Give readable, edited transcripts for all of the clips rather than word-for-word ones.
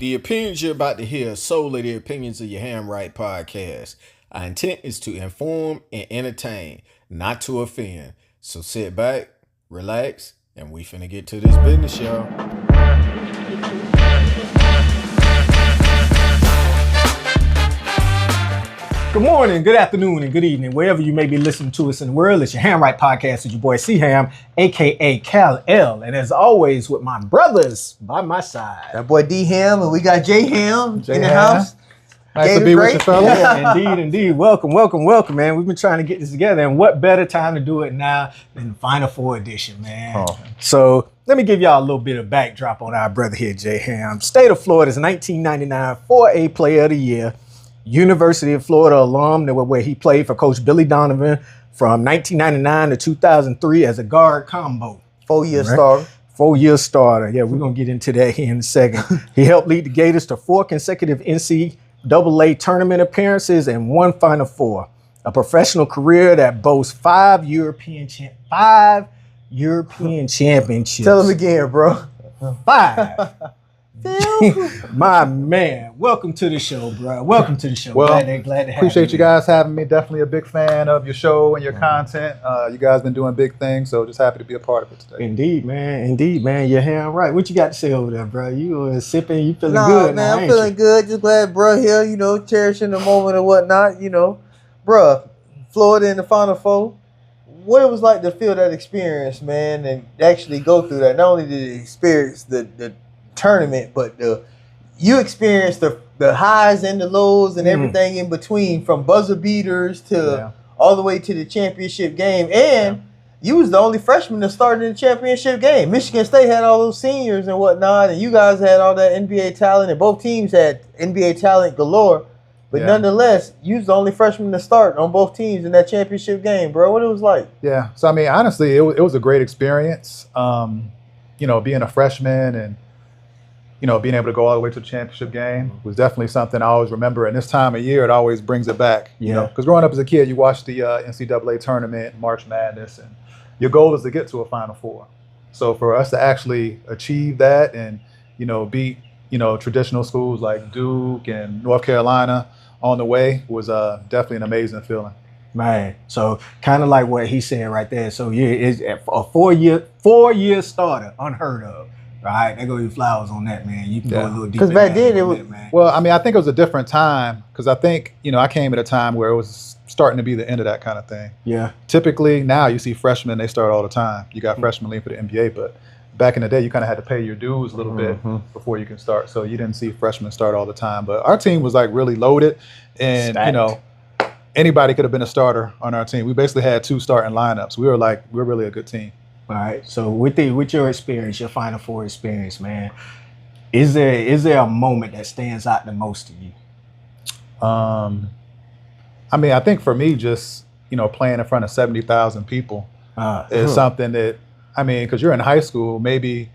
The opinions you're about to hear are solely the opinions of your Ham Right podcast. Our intent is to inform and entertain, not to offend. So sit back, relax, and we finna get to this business, y'all. Good morning, good afternoon, and good evening, wherever you may be listening to us in the world. It's your Ham Right podcast with your boy C-Ham, a.k.a. Cal L. And as always, with my brothers by my side. That boy D-Ham, and we got J-Ham in the house. Nice Gator to be great. with you, fellas. Yeah, indeed. Welcome, man. We've been trying to get this together, and what better time to do it now than the Final Four edition, man. Oh. So let me give y'all a little bit of backdrop on our brother here, J-Ham. State of Florida's 1999 4A Player of the Year. University of Florida alum, where he played for Coach Billy Donovan from 1999 to 2003 as a guard combo. 4-year Right. starter. 4-year starter. Yeah, we're going to get into that here in a second. He helped lead the Gators to 4 consecutive NCAA Tournament appearances and 1 Final Four. A professional career that boasts 5 European championships. Tell him again, bro. 5. My man, welcome to the show, bro. Welcome to the show. Well, glad to have Appreciate you guys having me. Definitely a big fan of your show and your content. You guys been doing big things, so just happy to be a part of it today. Indeed, man. You're ham right. What you got to say over there, bro? You sipping? You feeling Nah, good? man, now, I'm ain't feeling you? good. Just glad bro here, cherishing the moment and whatnot, Bruh, Florida in the Final Four. What it was like to feel that experience, man, and actually go through that. Not only did you experience the tournament, but you experienced the highs and the lows and everything in between, from buzzer beaters to all the way to the championship game. And you was the only freshman that started in the championship game. Michigan State had all those seniors and whatnot, and you guys had all that NBA talent, and both teams had NBA talent galore. But nonetheless, you was the only freshman to start on both teams in that championship game, bro. What it was like? Yeah. So, I mean, honestly, it was a great experience, being a freshman and, being able to go all the way to the championship game was definitely something I always remember. And this time of year, it always brings it back. Because growing up as a kid, you watch the NCAA Tournament, March Madness, and your goal is to get to a Final Four. So for us to actually achieve that and, beat, traditional schools like Duke and North Carolina on the way was definitely an amazing feeling. Man, so kind of like what he said right there. So yeah, it's a 4-year starter, unheard of. Right, they go your flowers on that, man. You can go a little deeper. Because back then it was, man. Well, I mean, I think it was a different time because I think, I came at a time where it was starting to be the end of that kind of thing. Yeah. Typically now you see freshmen, they start all the time. You got freshmen leaving for the NBA, but back in the day, you kind of had to pay your dues a little bit before you can start. So you didn't see freshmen start all the time. But our team was like really loaded and, Stacked. Anybody could have been a starter on our team. We basically had 2 starting lineups. We're really a good team. All right. So with your experience, your Final Four experience, man, is there a moment that stands out the most to you? I mean, I think for me, just playing in front of 70,000 people is something that, I mean, because you're in high school, maybe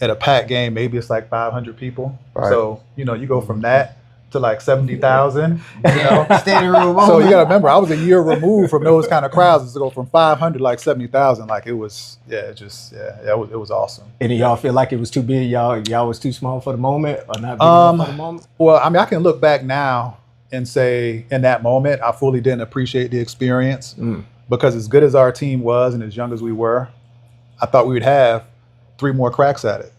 at a packed game, maybe it's like 500 people. Right. So you go from that to like 70,000. standing room. So you got to remember, I was a year removed from those kind of crowds. To go from 500 to like 70,000, like it was, it was awesome. And y'all feel like it was too big? Y'all was too small for the moment, or not big enough for the moment? Well, I mean, I can look back now and say in that moment, I fully didn't appreciate the experience because as good as our team was and as young as we were, I thought we would have 3 more cracks at it,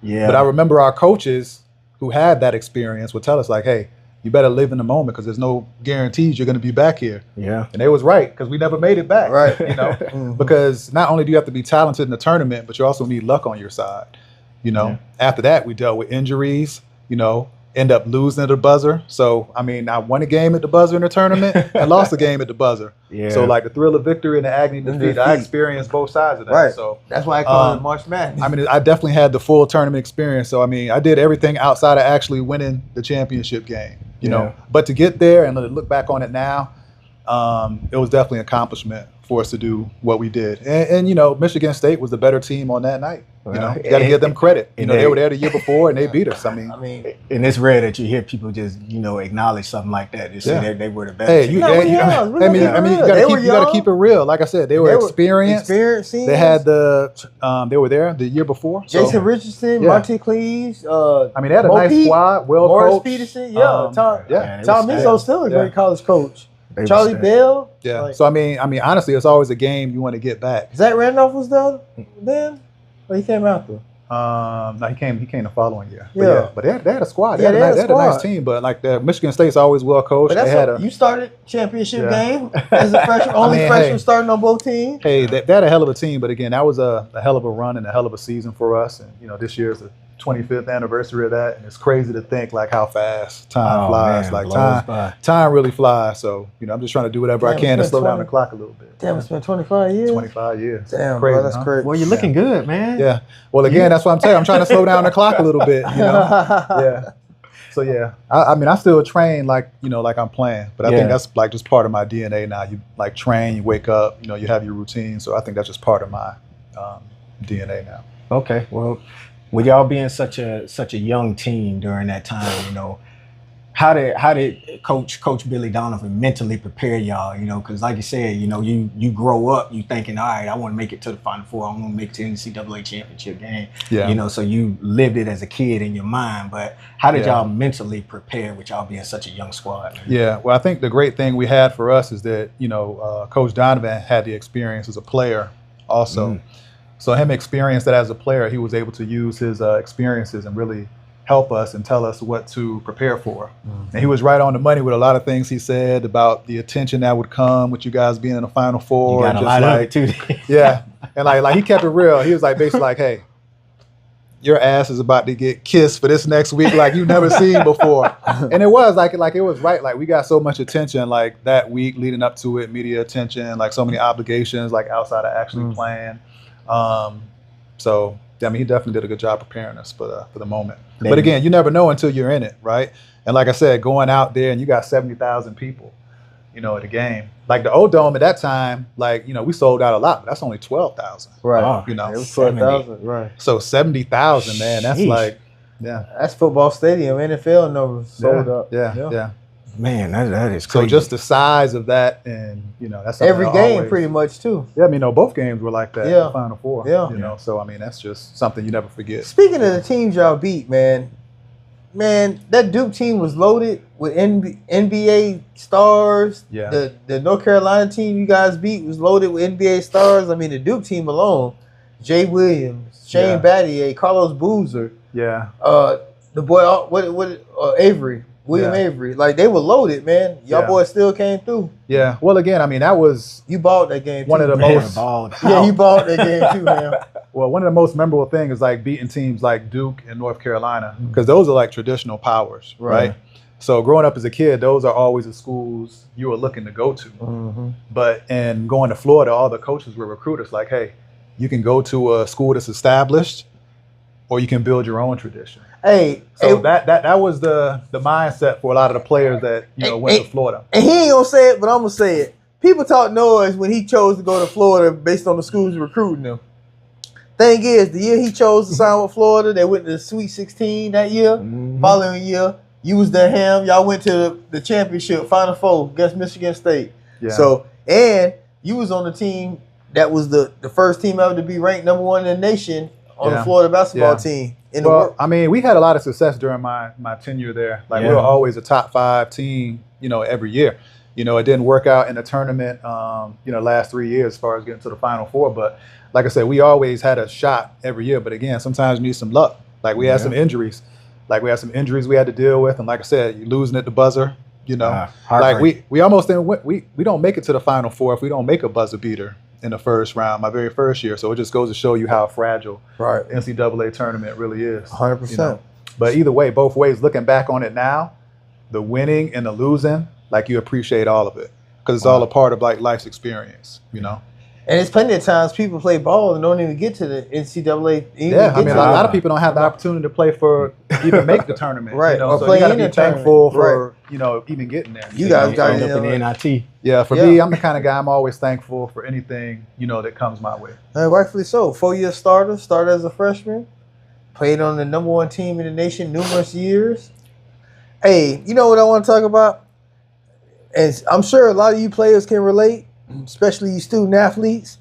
Yeah. But I remember our coaches who had that experience would tell us like, hey, you better live in the moment because there's no guarantees you're going to be back here. Yeah. And they was right because we never made it back. Right. Because not only do you have to be talented in the tournament, but you also need luck on your side. After that, we dealt with injuries, end up losing at the buzzer. So, I mean, I won a game at the buzzer in the tournament and lost a game at the buzzer. Yeah. So, like the thrill of victory and the agony of defeat, I experienced both sides of that. Right. So, That's why I call it March Madness. I mean, I definitely had the full tournament experience. So, I mean, I did everything outside of actually winning the championship game, you know. But to get there and look back on it now, it was definitely an accomplishment for us to do what we did. And you know, Michigan State was the better team on that night. You know, you got to give them credit. You know, they were there the year before and they beat us. I mean, and it's rare that you hear people just, you know, acknowledge something like that. They say they were the best. Hey, team. you got to keep it real. Like I said, they were experienced. They had they were there the year before. Jason Richardson, Monte Cleves. I mean, they had a nice squad. Morris coached. Peterson. Tom Izzo's still a great college coach. Charlie Bell. Yeah. So I mean, honestly, it's always a game you want to get back. Zach Randolph was there then. Or he came out there. No, he came the following year. But they had a squad. They had a nice team. But like Michigan State's always well coached. You started championship game as a freshman. Only freshman starting on both teams. Hey, they had a hell of a team. But again, that was a hell of a run and a hell of a season for us. And you know, this year is the 25th anniversary of that, and it's crazy to think like how fast time flies. Man, like time really flies. So you know, I'm just trying to do whatever I can to slow down the clock a little bit. Damn, it's been 25 years. 25 years. Damn, crazy, bro, that's crazy. Well, you're looking good, man. Yeah. Well, again, that's what I'm saying. I'm trying to slow down the clock a little bit. You know. Yeah. So yeah, I mean, I still train like I'm playing, but I think that's like just part of my DNA now. You like train, you wake up, you know, you have your routine. So I think that's just part of my DNA now. Okay. Well, with y'all being such a young team during that time, you know, how did Coach Billy Donovan mentally prepare y'all? You know, because like you said, you know, you grow up, you thinking, all right, I want to make it to the Final Four, I want to make it to the NCAA championship game. Yeah. You know, so you lived it as a kid in your mind. But how did y'all mentally prepare with y'all being such a young squad? Man? Yeah. Well, I think the great thing we had for us is that Coach Donovan had the experience as a player also. So him experienced that as a player, he was able to use his experiences and really help us and tell us what to prepare for. And he was right on the money with a lot of things he said about the attention that would come with you guys being in the Final Four. You got a lot of it too. Yeah. And like he kept it real. He was like basically like, hey, your ass is about to get kissed for this next week like you've never seen before. And it was like it was right. Like we got so much attention like that week leading up to it, media attention, like so many obligations like outside of actually playing. So I mean, he definitely did a good job preparing us for the moment. But again, you never know until you're in it, right? And like I said, going out there and you got 70,000 people, you know, at the game. Like the old dome at that time, like, you know, we sold out a lot, but that's only 12,000. Right. You know, it was 12,000. Right. So 70,000, man, that's like, that's football stadium, NFL numbers sold up. Yeah. Man, that is crazy. So just the size of that, and you know, that's every game pretty much too. Yeah, I mean, both games were like that. Yeah. The Final Four. Yeah. You know, so I mean, that's just something you never forget. Speaking of the teams y'all beat, man, that Duke team was loaded with NBA stars. Yeah. The North Carolina team you guys beat was loaded with NBA stars. I mean, the Duke team alone, Jay Williams, Shane Battier, Carlos Boozer. Yeah. The boy, Avery. William Avery, like they were loaded, man. Y'all boys still came through. Yeah. Well, again, I mean, that was you bought that game. One of the most. You bought that game too, man. Well, one of the most memorable things is like beating teams like Duke and North Carolina because those are like traditional powers, right? So growing up as a kid, those are always the schools you were looking to go to. But in going to Florida, all the coaches were recruiters. Like, hey, you can go to a school that's established, or you can build your own tradition. That was the mindset for a lot of the players that went to Florida. And he ain't gonna say it, but I'm gonna say it. People talk noise when he chose to go to Florida based on the schools recruiting him. Thing is, the year he chose to sign with Florida, they went to the Sweet 16 that year. Following year, you was there, Ham. Y'all went to the championship Final Four against Michigan State. Yeah. So, and you was on the team that was the first team ever to be ranked number 1 in the nation on the Florida basketball team. I mean, we had a lot of success during my tenure there. Like we were always a top 5 team, every year. It didn't work out in the tournament, last 3 years as far as getting to the Final Four. But like I said, we always had a shot every year. But again, sometimes you need some luck. Like we had some injuries. We had to deal with. And like I said, you're losing at the buzzer, like we almost didn't win. We don't make it to the Final Four if we don't make a buzzer beater in the first round, my very first year. So it just goes to show you how fragile NCAA tournament really is. 100%. But either way, both ways, looking back on it now, the winning and the losing, like you appreciate all of it because it's all a part of like life's experience, And it's plenty of times people play ball and don't even get to the NCAA. Yeah, I mean, a lot of people don't have the opportunity to play for, even make the tournament. Right. You know? Or So play you got to in be the thankful tournament. for, you know, even getting there. You guys got End it up in the NIT. Yeah, for Yeah. me, I'm the kind of guy, I'm always thankful for anything, you know, that comes my way. Rightfully so. 4-year started as a freshman, played on the #1 team in the nation numerous years. Hey, you know what I want to talk about? And I'm sure a lot of you players can relate, especially you student athletes.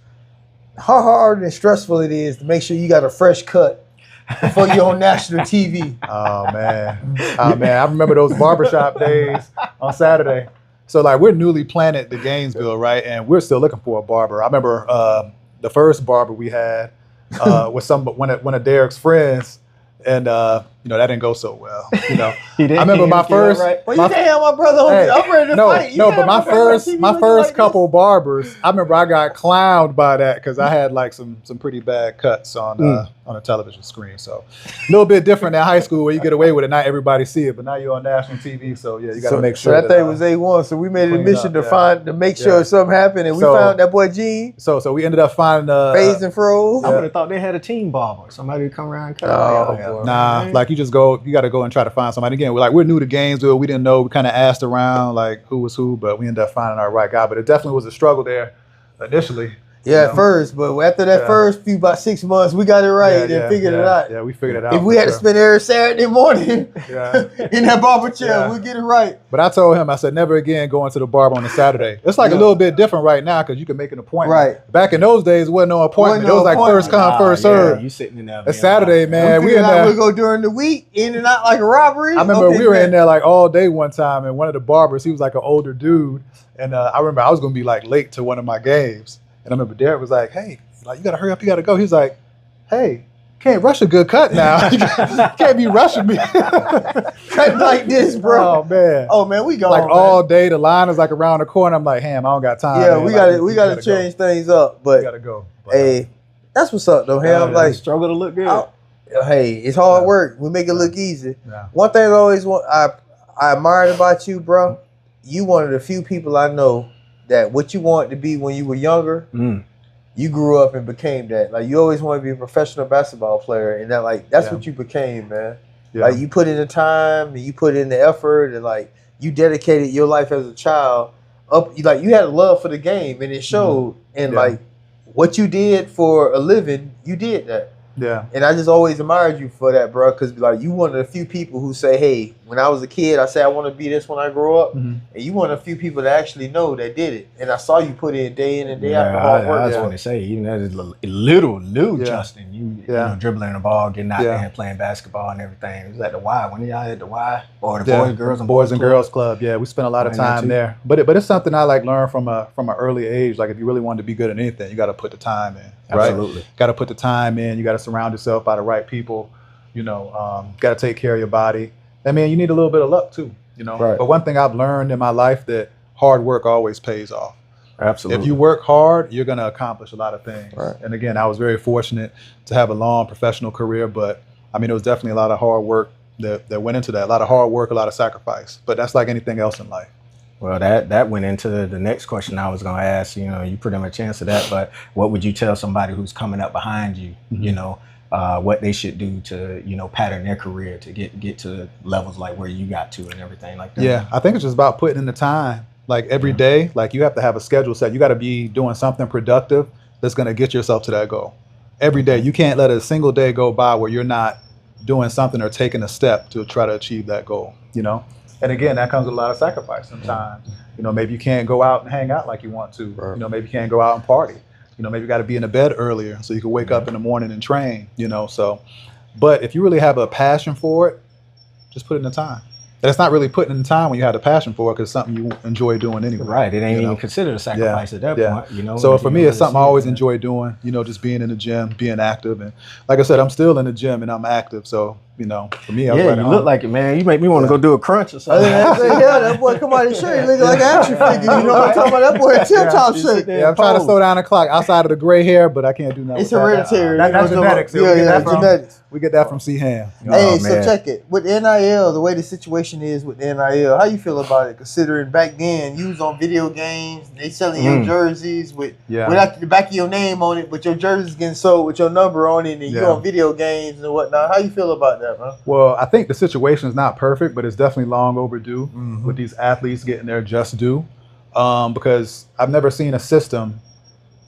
How hard and stressful it is to make sure you got a fresh cut before you're on national TV. Oh, man. I remember those barbershop days on Saturday. So, like, we're newly planted to Gainesville, right? And we're still looking for a barber. I remember the first barber we had was one of Derek's friends. And, you know, that didn't go so well. You know, I remember my first. Well, you can't have my brother on. Hey, I'm ready to fight. You No, can't but have brother on TV my looking first like couple this. barbers, I remember I got clowned by that because I had like some pretty bad cuts on a television screen. So a little bit different than high school where you get away with it, not everybody see it, but now you're on national TV, so yeah, you got to make sure. So that thing was A1. So we made it a clean it mission up, to make sure Yeah. something happened, and we So- found that boy Gene, So we ended up finding phased and froze. I would have thought they had a team barber. Somebody would come around and cut Oh, it. boy. Nah, like you got to go and try to find somebody. Again, we're new to Gainesville. We didn't know. We kind of asked around like who was who, but we ended up finding our right guy. But it definitely was a struggle there initially. Yeah, You at know? first, but after that Yeah. first few, about 6 months, we got it right and figured it out. Yeah, we figured it out. If we for had to sure. spend every Saturday morning Yeah. in that barber chair, Yeah. we'll get it right. But I told him, I said, never again going to the barber on a Saturday. It's like a little bit different right now because you can make an appointment. Right. Back in those days, wasn't no appointment. Wasn't no it was like appointment. first come, first serve. You sitting in there. It's Saturday, man. We We figured in out there. we'll go during the week, in and out like a robbery. I remember Okay, we were man. in there like all day one time, and one of the barbers, he was like an older dude, and I remember I was gonna be like late to one of my games, and I remember Derek was like, "Hey, like you gotta hurry up, you gotta go." He was like, "Hey, can't rush a good cut now. You can't be rushing me." Cut like this, bro. Oh man. Oh man, we gone. Like man. all day, the line is like around the corner. I'm like, Ham, I don't got time. Yeah, man. we Like, got to go. change things up. But We gotta go. But, hey, that's what's up though, Ham. Yeah, Like, struggle to look good. hey, it's hard Yeah. work. We make it look easy. yeah. One thing I admired about you, bro. You one of the few people I know that what you wanted to be when you were younger, you grew up and became that. Like you always wanted to be a professional basketball player, and that's Yeah. what you became, man. Yeah. Like you put in the time and you put in the effort, and like you dedicated your life as a child up. You had a love for the game, and it showed. And Yeah. like what you did for a living, you did that. Yeah. And I just always admired you for that, bro. Because like you one of the few people who say, "Hey, when I was a kid, I said I want to be this when I grow up." Mhm. And you one of the few people that actually know that did it. And I saw you put in and day out the I hard work. was going to say, even as a little Yeah. Justin, you Yeah. know, dribbling the ball, getting out Yeah. there and playing basketball and everything. It was at the Y. When y'all at the Y? Or the Yeah. Boys and Girls Club. Yeah, we spent a lot of Playing that time too. there. But it's something I like learned from an early age. Like if you really wanted to be good at anything, you got to put the time in. Right? Absolutely. Got to put the time in. You got to surround yourself by the right people. You know, got to take care of your body. I mean, you need a little bit of luck too. You know. Right. But one thing I've learned in my life that hard work always pays off. Absolutely. If you work hard, you're going to accomplish a lot of things. Right. And again, I was very fortunate to have a long professional career, but I mean, it was definitely a lot of hard work that went into that. A lot of hard work, a lot of sacrifice. But that's like anything else in life. Well, that went into the next question I was going to ask. You know, you pretty much answered that. But what would you tell somebody who's coming up behind you? Mm-hmm. You know, what they should do to pattern their career to get to levels like where you got to and everything like that. Yeah, I think it's just about putting in the time. Like every day, like you have to have a schedule set. You got to be doing something productive that's going to get yourself to that goal. Every day, you can't let a single day go by where you're not doing something or taking a step to try to achieve that goal. You know. And again, that comes with a lot of sacrifice sometimes. You know, maybe you can't go out and hang out like you want to. Right. You know, maybe you can't go out and party. You know, maybe you got to be in the bed earlier so you can wake up in the morning and train, you know. So, but if you really have a passion for it, just put in the time. And it's not really putting in the time when you have the passion for it because it's something you enjoy doing anyway. Right. It ain't you even know? considered a sacrifice at that Yeah. point, you know. So if for you me, it's really something I see always it. enjoy doing, you know, just being in the gym, being active. And like I said, I'm still in the gym and I'm active. So, you know, for me, I was Yeah, right you at look home. like it, man. You make me want to go do a crunch or Oh, something. yeah, that boy come out of his shirt, he looking like an action figure. You know what I'm talking about? That boy a tip top shape. Yeah, I'm trying to slow down the clock outside of the gray hair, but I can't do nothing. It's with that. hereditary. That's genetics. Yeah, genetics. We get that from C-Ham. Hey, Oh, so man. check it. With NIL, the way the situation is with NIL, how you feel about it? Considering back then you was on video games, they selling your jerseys with without the back of your name on it, but your jersey's getting sold with your number on it, and you on video games and whatnot. How you feel about that, man? Well, I think the situation is not perfect, but it's definitely long overdue with these athletes getting their just due. Because I've never seen a system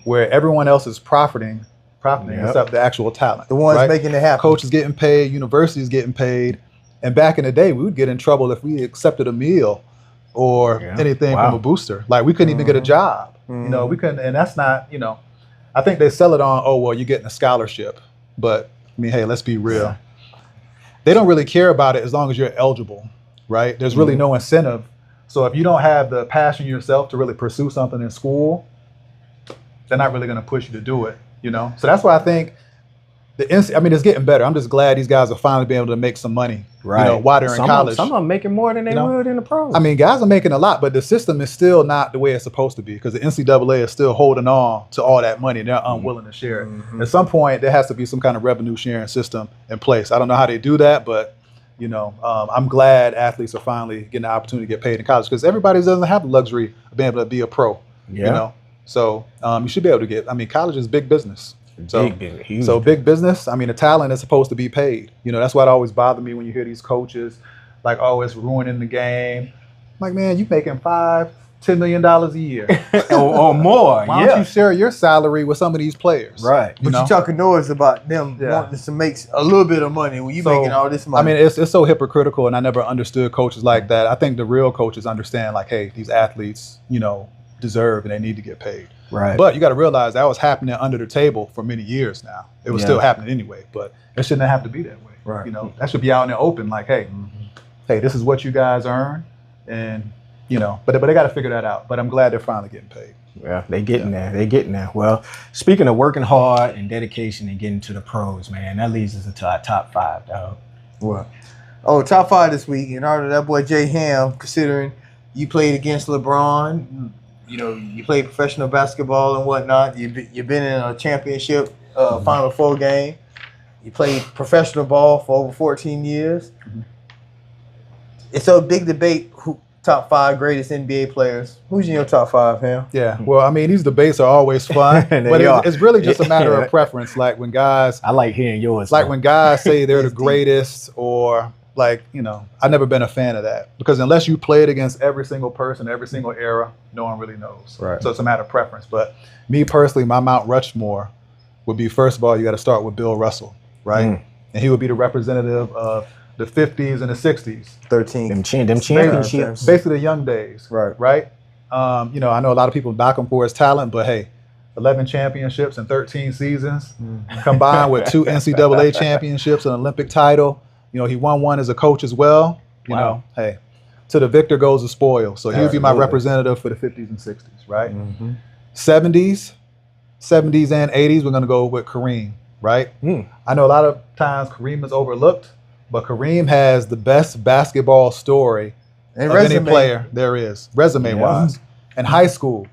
where everyone else is profiting except the actual talent. The ones making it happen. Coaches getting paid, universities getting paid. And back in the day, we would get in trouble if we accepted a meal or anything from a booster. Like we couldn't even get a job. You know, we couldn't, and that's not, you know, I think they sell it on, oh, well, you're getting a scholarship. But I mean, hey, let's be real. Yeah. They don't really care about it as long as you're eligible, right? There's really no incentive. So if you don't have the passion yourself to really pursue something in school, they're not really going to push you to do it, you know? So that's why I think I mean, it's getting better. I'm just glad these guys are finally being able to make some money, you know, while they're in college. Some of them making more than they would in the pros. I mean, guys are making a lot, but the system is still not the way it's supposed to be because the NCAA is still holding on to all that money and they're unwilling to share it. At some point, there has to be some kind of revenue sharing system in place. I don't know how they do that, but, you know, I'm glad athletes are finally getting the opportunity to get paid in college because everybody doesn't have the luxury of being able to be a pro, you know? So you should be able to get, I mean, college is big business. So big business, I mean, the talent is supposed to be paid. You know, that's why it always bothered me when you hear these coaches like, oh, it's ruining the game. I'm like, man, you making $5-10 million a year. or more. Why don't you share your salary with some of these players? Right. But you talking noise about them wanting to make a little bit of money when you making all this money. I mean, it's so hypocritical, and I never understood coaches like that. I think the real coaches understand, like, hey, these athletes, you know, deserve and they need to get paid. Right. But you got to realize that was happening under the table for many years now. It was still happening anyway, but it shouldn't have to be that way. Right. You know, that should be out in the open. Like, hey, hey, this is what you guys earn, and you know, but they got to figure that out. But I'm glad they're finally getting paid. Yeah, they getting there. They getting there. Well, speaking of working hard and dedication and getting to the pros, man, that leads us into our top 5, dog. What? Oh, top 5 this week. In honor of that boy Jay Ham, considering you played against LeBron. You know, you played professional basketball and whatnot. You've been in a championship Final Four game. You played professional ball for over 14 years. It's a big debate who top 5 greatest NBA players. Who's in your top 5, Ham? Yeah, well, I mean, these debates are always fun, but it's really just a matter of preference. Like when guys, I like hearing yours. Like when guys say they're the greatest, or like, you know, I've never been a fan of that because unless you played against every single person, every single era, no one really knows. Right. So it's a matter of preference. But me personally, my Mount Rushmore would be, first of all, you got to start with Bill Russell, right? And he would be the representative of the 50s and the 60s. 13. Them championships. Basically the young days. Right. You know, I know a lot of people knock him for his talent, but hey, 11 championships in 13 seasons, combined with 2 NCAA championships, an Olympic title. You know, he won one as a coach as well. You know, hey, to the victor goes the spoil. So he would be my representative for the 50s and 60s, right? 70s and 80s, we're going to go with Kareem, right? I know a lot of times Kareem is overlooked, but Kareem has the best basketball story of any player there is, resume-wise. In high school,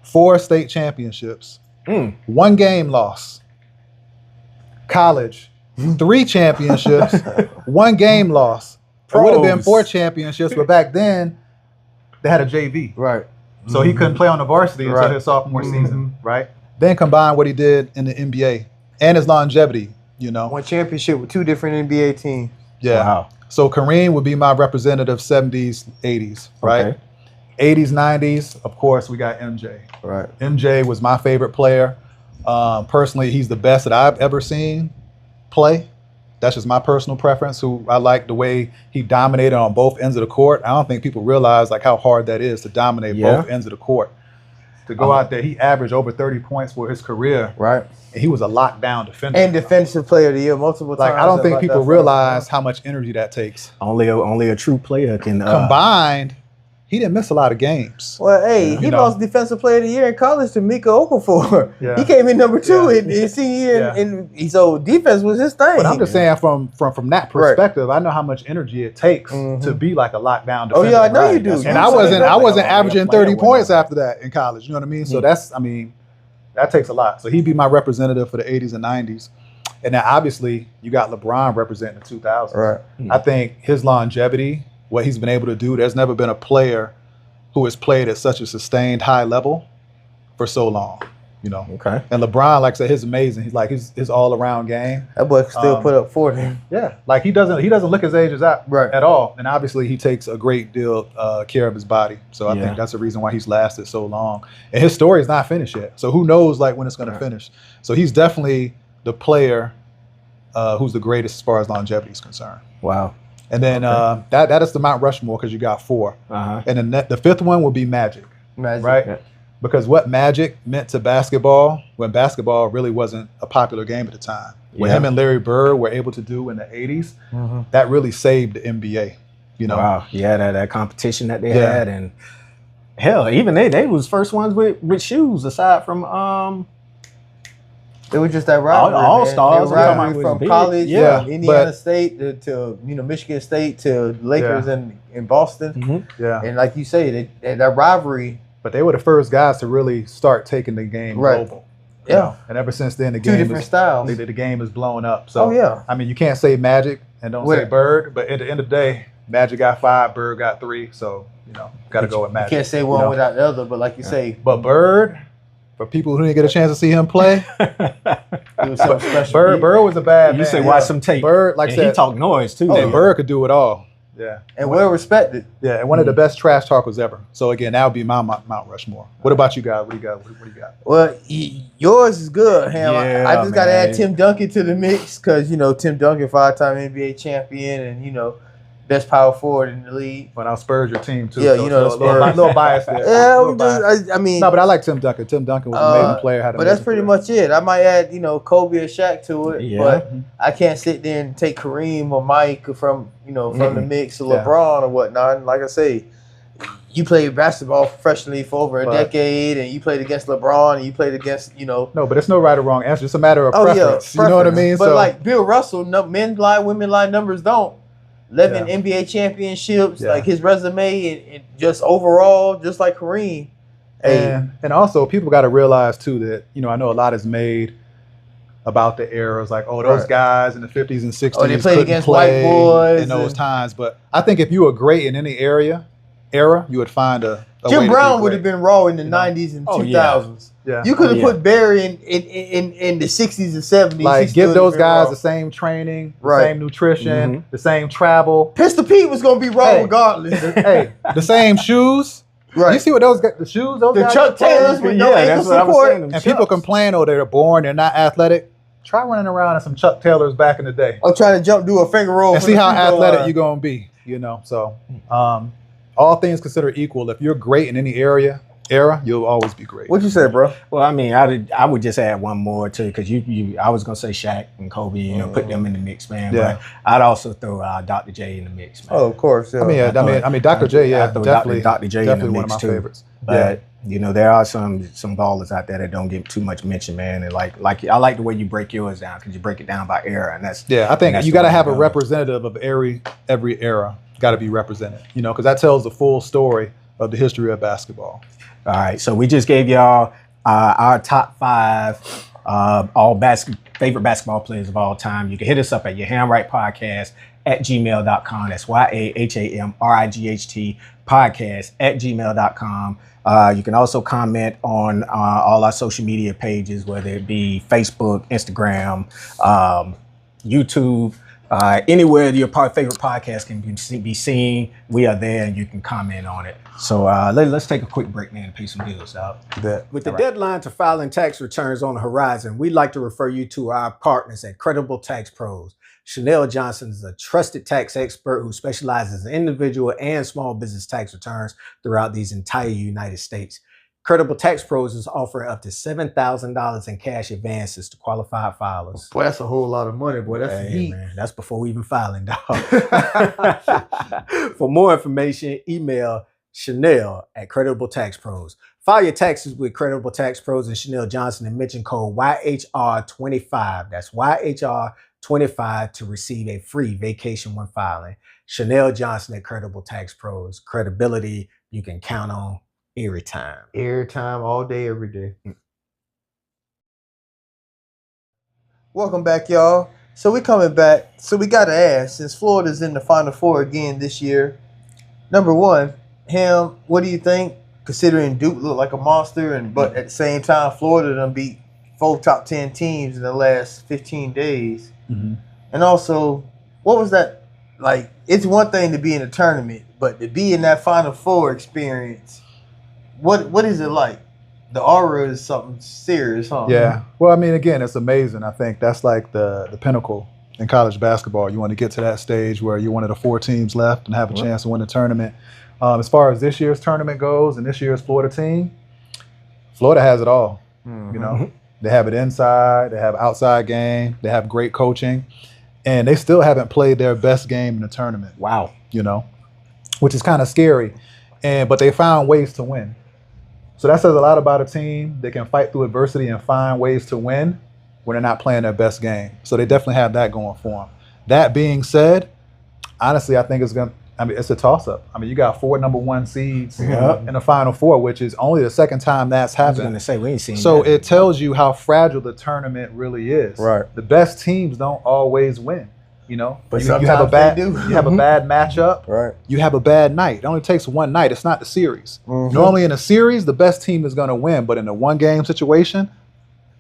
4 state championships, 1 game loss. College, 3 championships, 1 game loss. It would have been 4 championships, but back then they had a JV. Right. So he couldn't play on the varsity until his sophomore season, right? Then combine what he did in the NBA and his longevity, you know. 1 championship with 2 different NBA teams. Yeah. Wow. So Kareem would be my representative 70s, 80s, right? Okay. 80s, 90s, of course, we got MJ. Right. MJ was my favorite player. Personally, he's the best that I've ever seen play. That's just my personal preference. Who I like the way he dominated on both ends of the court. I don't think people realize like how hard that is to dominate both ends of the court. To go out there, he averaged over 30 points for his career. Right. And he was a lockdown defender. And defensive player of the year multiple times. Like I don't think people realize how much energy that takes. Only a true player can. Combined, he didn't miss a lot of games. Well, hey, he lost Defensive Player of the Year in college to Mika Okafor. Yeah. He came in number 2 in his senior year, and so defense was his thing. But I'm just saying from that perspective, I know how much energy it takes to be like a lockdown defender. Oh yeah, I know you do. And I wasn't averaging 30 points after that in college. You know what I mean? So that takes a lot. So he'd be my representative for the 80s and 90s. And then obviously you got LeBron representing the 2000s. Right. I think his longevity, what he's been able to do, there's never been a player who has played at such a sustained high level for so long. You know. Okay. And LeBron, like I said, he's amazing. He's like his all around game. That boy can still put up 40. Yeah, like he doesn't look his age at all. And obviously he takes a great deal care of his body. So I think that's the reason why he's lasted so long. And his story is not finished yet. So who knows like when it's going to finish. So he's definitely the player who's the greatest as far as longevity is concerned. Wow. And then that is the Mount Rushmore because you got 4. And then the 5th one would be Magic. Right? Yeah. Because what Magic meant to basketball when basketball really wasn't a popular game at the time. What him and Larry Bird were able to do in the 80s, that really saved the NBA. You know? Wow. Yeah, that competition that they had. And hell, even they was first ones with shoes aside from it was just that rivalry. All stars from college, Indiana State to Michigan State to Lakers in Boston. And like you say, that rivalry. But they were the first guys to really start taking the game global. Yeah. Know? And ever since then, the game different styles. The game is blown up. So I mean, you can't say Magic and don't say Bird, but at the end of the day, Magic got 5, Bird got 3. So got to go with Magic. You can't say one without the other. But like you say, but Bird. For people who didn't get a chance to see him play, it was something special. Bird was a bad man. You say watch some tape. Bird, like I said, he talked noise too. Bird could do it all. Yeah, and well respected. Yeah, and one of the best trash talkers ever. So again, that would be my Mount Rushmore. What about you guys? What do you got? What do you got? Well, yours is good, Ham. I just got to add Tim Duncan to the mix because Tim Duncan, 5-time NBA champion, and best power forward in the league. But I'll Spurs your team too. Yeah, so a little bias there. Yeah, I mean, no, but I like Tim Duncan. Tim Duncan was an amazing player. But that's pretty much it. I might add, Kobe or Shaq to it, but I can't sit there and take Kareem or Mike from the mix or LeBron or whatnot. And like I say, you played basketball professionally for over a decade, and you played against LeBron, and you played against, No, but it's no right or wrong answer. It's a matter of preference. You know what I mean? But like Bill Russell, men lie, women lie, numbers don't. 11 NBA championships, like his resume, and just overall, just like Kareem. And also, people got to realize too that I know a lot is made about the eras, like those guys in the 50s and 60s they played against white boys in those times. But I think if you were great in any era, you would find a Jim Brown would have been raw in the 90s and 2000s. Yeah. You could have put Barry in the 60s and 70s. Like, give those guys the same training, the same nutrition, the same travel. Pistol Pete was going to be raw regardless. The same shoes. Right. You see what those guys, the shoes, those guys. The Chuck Taylors with no ankle support. And people complain, they're born, they're not athletic. Try running around in some Chuck Taylors back in the day. I'm trying to do a finger roll. And see how athletic you're going to be, So, all things considered equal, if you're great in any era, you'll always be great. What'd you say, bro? Well, I mean, I would just add one more too, because I was gonna say Shaq and Kobe, put them in the mix, man. Yeah. But I'd also throw Dr. J in the mix, man. Oh, of course. Yeah. I mean, Dr. J, definitely Dr. J in the mix one of my too. favorites. But there are some ballers out there that don't get too much mention, man. And like I like the way you break yours down because you break it down by era, and that's I think you got to have a representative of every era. Got to be represented, because that tells the full story of the history of basketball. All right, so we just gave y'all our top 5 favorite basketball players of all time. You can hit us up at yourhamrightpodcast@gmail.com. That's YAHAMRIGHT podcast@gmail.com. You can also comment on all our social media pages, whether it be Facebook, Instagram, YouTube. Anywhere your favorite podcast can be seen, we are there and you can comment on it. So let's take a quick break, man, and pay some bills out. With the deadline to filing tax returns on the horizon, we'd like to refer you to our partners at Credible Tax Pros. Chanel Johnson is a trusted tax expert who specializes in individual and small business tax returns throughout these entire United States. Credible Tax Pros is offering up to $7,000 in cash advances to qualified filers. Boy, that's a whole lot of money, boy. That's heat. Man, that's before we even filing, dog. For more information, email Chanel at Credible Tax Pros. File your taxes with Credible Tax Pros and Chanel Johnson and mention code YHR25. That's YHR25 to receive a free vacation when filing. Chanel Johnson at Credible Tax Pros. Credibility you can count on every time. Every time, all day, every day. Welcome back, y'all. So we're coming back. So we got to ask, since Florida's in the Final Four again this year, number one, Ham, what do you think? Considering Duke looked like a monster, but at the same time, Florida done beat 4 top 10 teams in the last 15 days. Mm-hmm. And also, what was that like? It's one thing to be in a tournament, but to be in that Final Four experience, what is it like? The aura is something serious, huh? Yeah. Well, I mean, again, it's amazing. I think that's like the pinnacle in college basketball. You want to get to that stage where you're one of the 4 teams left and have a chance to win the tournament. As far as this year's tournament goes and this year's Florida team, Florida has it all. Mm-hmm. You know, they have it inside, they have outside game, they have great coaching, and they still haven't played their best game in the tournament. Wow. You know, which is kind of scary. But they found ways to win. So that says a lot about a team. They can fight through adversity and find ways to win when they're not playing their best game. So they definitely have that going for them. That being said, honestly, I think it's a toss-up. I mean, you got 4 number 1 seeds in the Final Four, which is only the second time that's happened. I was going to say, we ain't seen so that. it tells you how fragile the tournament really is. Right. The best teams don't always win. You know, But you sometimes have a bad, they do. you have a bad matchup. Right. You have a bad night. It only takes one night. It's not the series. Mm-hmm. Normally in a series, the best team is going to win. But in a one-game situation,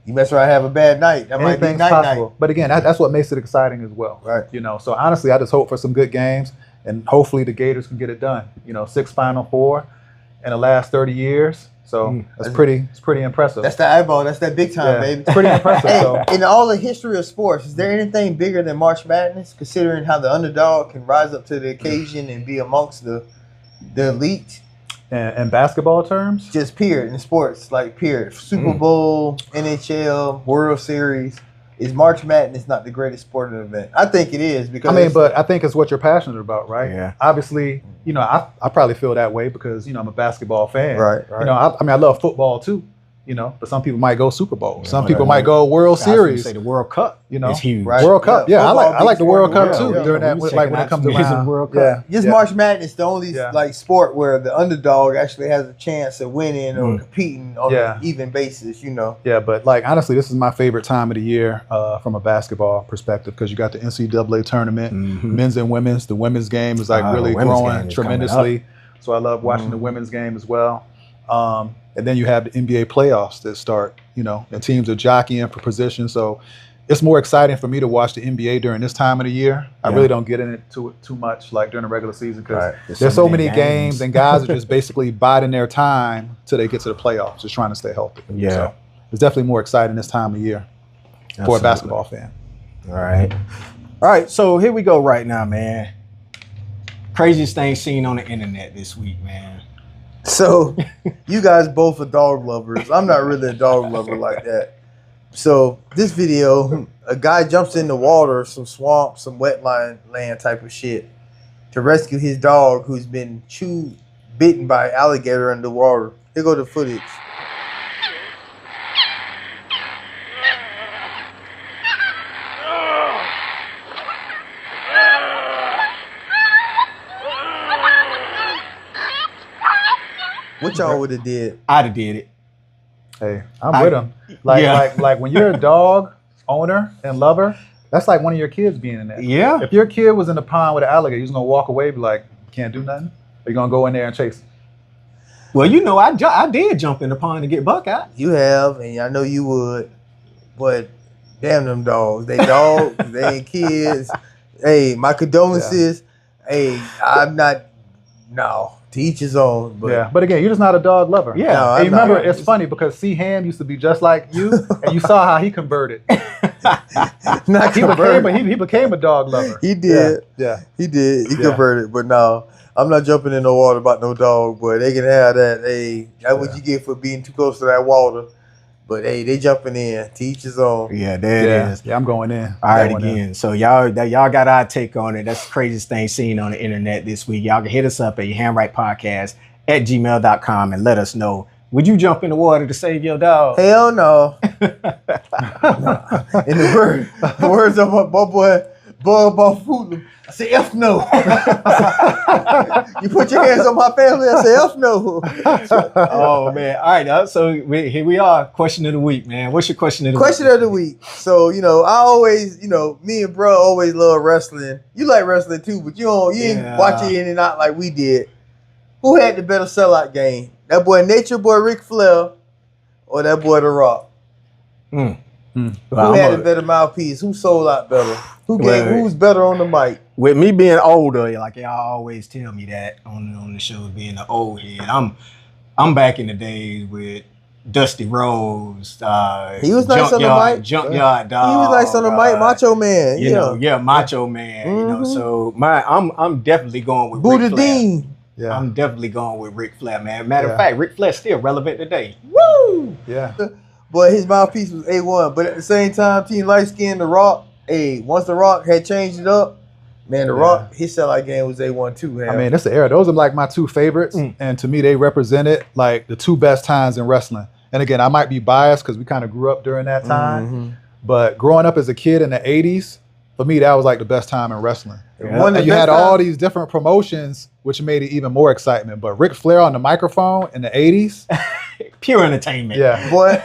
You mess around and have a bad night. That might be anything's night-night. possible. But again, that's what makes it exciting as well. Right. You know, so honestly, I just hope for some good games, and hopefully the Gators can get it done. You know, 6 Final Four in the last 30 years. So it's pretty impressive. That's the eyeball. That's that big time, Yeah, baby. it's pretty impressive. Hey, So in all the history of sports, is there anything bigger than March Madness, considering how the underdog can rise up to the occasion and be amongst the elite? in basketball terms, Just period in sports, like period. Super Bowl, NHL, World Series. Is March Madness not the greatest sporting event? I think it is because I mean, but I think it's what you're passionate about, right? Yeah. Obviously, you know, I probably feel that way because, you know, I'm a basketball fan. Right. You know, I mean, I love football too, you know, but some people might go Super Bowl. Some people right. might go World I was gonna Series. say the World Cup, You know, is huge. Right. World Cup. Yeah, Yeah, I football like the beats World Cup World too. Cup. During that, We like when it comes around. World Cup. Yeah. Just yeah. March Madness, the only Yeah. like sport where the underdog actually has a chance of winning or competing on Yeah. an even basis. You know. Yeah, but like honestly, this is my favorite time of the year from a basketball perspective because you got the NCAA tournament, men's and women's. The women's game is like really women's game growing is tremendously. So I love watching the women's game as well. And then you have the NBA playoffs that start, you know, and teams are jockeying for position. So it's more exciting for me to watch the NBA during this time of the year. I really don't get into it too much like during the regular season because there's so many games and guys are just basically biding their time till they get to the playoffs, just trying to stay healthy. Yeah. So it's definitely more exciting this time of year for a Absolutely. basketball fan. All right. So here we go right now, man. Craziest thing seen on the internet this week, man. So, you guys both are dog lovers. I'm not really a dog lover like that. So, this video, a guy jumps in the water, some swamp, some wetland land type of shit, to rescue his dog who's been bitten by an alligator in the water. Here go the footage. What y'all would have did? I'd have did it. Hey, I'm with him. Like when you're a dog owner and lover, that's like one of your kids being in there. Yeah. If your kid was in the pond with an alligator, you're just gonna walk away, be like, can't do nothing. Or you gonna go in there and chase him? Well, you know, I did jump in the pond to get Buck out. You have, and I know you would, but damn them dogs. They dogs, they ain't kids. Hey, my condolences. Hey, I'm not, no, to each his own. But Yeah, but again, you're just not a dog lover. Yeah. No, Hey, I'm not. remember, it's funny because C. Ham used to be just like you, and you saw how he converted. not converted. He became a dog lover. He did. Yeah. He did. He Yeah. converted, but no, I'm not jumping in the water about no dog. But they can have that. Hey, that's what you get for being too close to that water. But hey, they jumping in. To each his own. Yeah, there it is. Yeah, I'm going in. All right, Going in. again. So y'all got our take on it. That's the craziest thing seen on the internet this week. Y'all can hit us up at your handwrite podcast @gmail.com and let us know. Would you jump in the water to save your dog? Hell no. In the words of my boy Bud Bafulu, I say F no. You put your hands on my family, I say F no. Oh man! All right, so here we are. Question of the week, man. What's your question of the Question week? of the week. So I always, me and bro always love wrestling. You like wrestling too, but you ain't watch it in and out like we did. Who had the better sellout game? That boy Nature Boy Ric Flair, or that boy The Rock? Well, Who had a better mouthpiece? Who sold out better? Who's better on the mic? With me being older, like y'all always tell me that on the show, being the old head, I'm back in the days with Dusty Rose. He was nice on the mic. Junkyard Dog. He was nice on the mic. Macho Man. Macho Man. So I'm definitely going with Buddha Ric Flair. Dean. Yeah. I'm definitely going with Ric Flair, man. Matter of fact, Ric Flair's still relevant today. Woo! Yeah. Boy, his mouthpiece was A1. But at the same time, Team Light Skin, The Rock, once The Rock had changed it up, man, The Rock, his sellout game was A1 too, man. I mean, that's the era. Those are like my two favorites. And to me, they represented like the two best times in wrestling. And again, I might be biased because we kind of grew up during that time. Mm-hmm. But growing up as a kid in the 80s, for me, that was like the best time in wrestling. Yeah. And you had all these different promotions, which made it even more excitement. But Ric Flair on the microphone in the 80s. Pure entertainment. Yeah. Boy,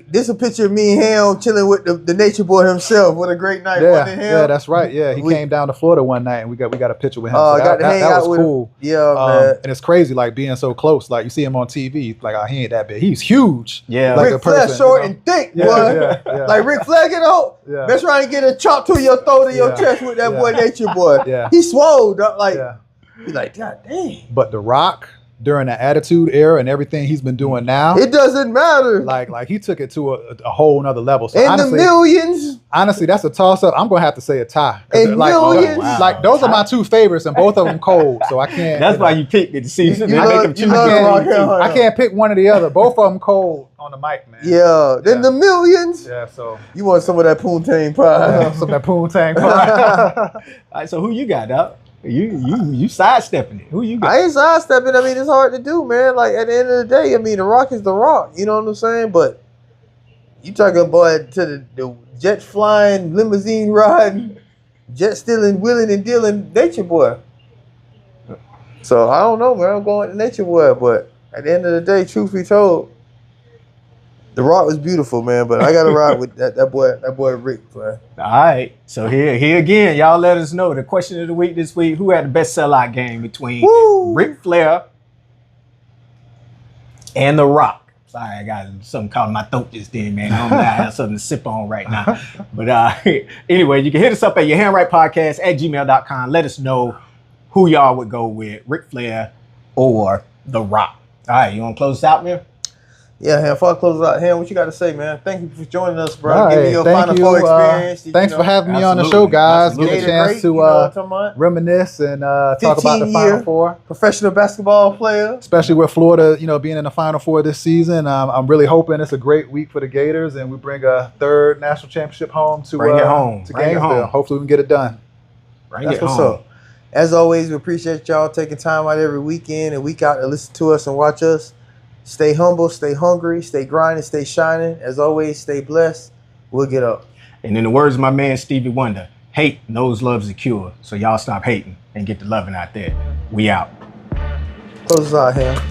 this a picture of me and him chilling with the Nature Boy himself. What a great night. Yeah, that's right. Yeah, he came down to Florida one night and we got a picture with him. So got to hang out was with cool. him. Yeah, man. And it's crazy, like being so close. Like you see him on TV, like he ain't that big. He's huge. Yeah. like Ric Flair short and thick, boy. Yeah. Like Ric Flair get out. Yeah. Best trying to get a chop to your throat or your chest with that boy Nature Boy. Yeah. He swole up like Yeah. he's like, God dang. But The Rock during the Attitude Era and everything he's been doing now, It doesn't matter. like he took it to a whole nother level. So And honestly, the millions. honestly, that's a toss up. I'm gonna have to say a tie. And like, millions. like those are my two favorites, and both of them cold. So I can't. That's why you picked it to see. You They love- make them you choose love between The Rock, two. huh? I can't pick one or the other. Both of them cold on the mic, man. Yeah. Then Yeah. the millions. Yeah. So You want some of that poontang pie. some of that poontang pie. All right, so who you got, dog? You sidestepping it. Who you got? I ain't sidestepping. I mean, it's hard to do, man. Like, at the end of the day, I mean, The Rock is The Rock. You know what I'm saying? But you talking, boy, to the jet flying, limousine riding, jet stealing, wheeling and dealing Nature Boy. So, I don't know, man. I'm going to Nature Boy. But at the end of the day, truth be told, The Rock was beautiful, man. But I got to ride with that boy Rick, man. All right, so here again, y'all let us know the question of the week this week: who had the best sellout game between Ric Flair and The Rock? Sorry, I got something caught in my throat just then, man. I have something to sip on right now. But anyway, you can hit us up at yourhandwrightpodcast@gmail.com. Let us know who y'all would go with, Ric Flair or The Rock. All right, you want to close this out, man? Yeah, Ham, before I close out, Ham, what you got to say, man? Thank you for joining us, bro. All Give me right, your thank Final you. Four experience. Thanks for having me on the Absolutely. show, guys. Absolutely. Get a chance Gator great, you know what I'm to talking about? reminisce and talk about the 15-year Final Four. Professional basketball player. Especially with Florida, being in the Final Four this season. I'm really hoping it's a great week for the Gators and we bring a third national championship home to Bring it home. to Bring it Gainesville. home. Hopefully we can get it done. That's what's up. As always, we appreciate y'all taking time out every weekend and week out to listen to us and watch us. Stay humble, stay hungry, stay grinding, stay shining. As always, stay blessed. We'll get up. And in the words of my man Stevie Wonder, hate knows love's a cure. So y'all stop hating and get the loving out there. We out. Close us out, Ham.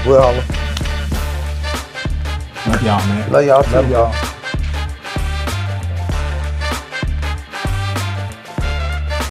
We'll holler. Love y'all, man. Love y'all too. Love y'all.